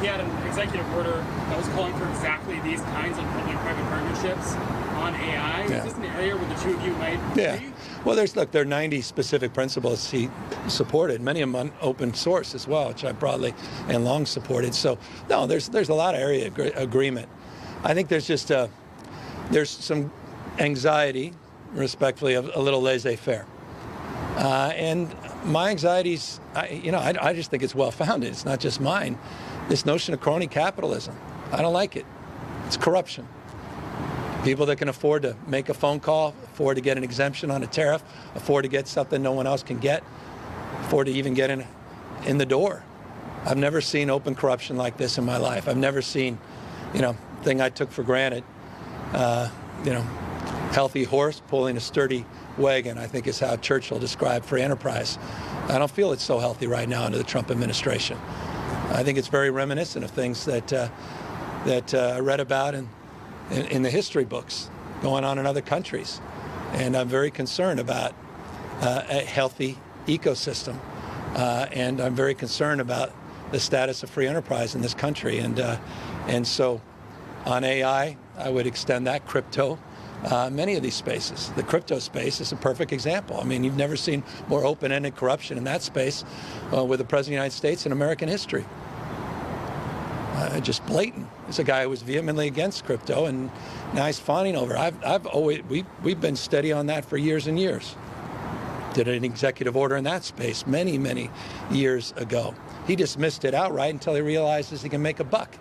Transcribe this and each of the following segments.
he had an executive order that was calling for exactly these kinds of public-private partnerships on AI. Is this an area where the two of you might agree? Well, there are 90 specific principles he supported, many of them on open source as well, which I broadly and long supported. So, no, there's a lot of area agreement. I think there's just there's some anxiety, respectfully, of a little laissez-faire. And my anxieties, I just think it's well-founded. It's not just mine. This notion of crony capitalism, I don't like it. It's corruption. People that can afford to make a phone call, afford to get an exemption on a tariff, afford to get something no one else can get, afford to even get in the door. I've never seen open corruption like this in my life. I've never seen, thing I took for granted, healthy horse pulling a sturdy wagon, I think is how Churchill described free enterprise. I don't feel it's so healthy right now under the Trump administration. I think it's very reminiscent of things that I read about in the history books going on in other countries. And I'm very concerned about a healthy ecosystem. And I'm very concerned about the status of free enterprise in this country. And so on AI, I would extend that, crypto, many of these spaces. The crypto space is a perfect example. I mean, you've never seen more open-ended corruption in that space with the President of the United States in American history. Just blatant. There's a guy who was vehemently against crypto, and now he's fawning over it. We've been steady on that for years and years. Did an executive order in that space many, many years ago. He dismissed it outright until he realizes he can make a buck.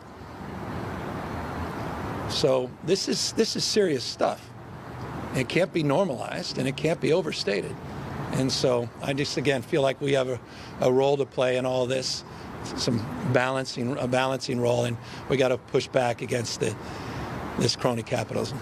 So this is serious stuff. It can't be normalized and it can't be overstated. And so I just, again, feel like we have a role to play in all this, a balancing role, and we got to push back against this crony capitalism.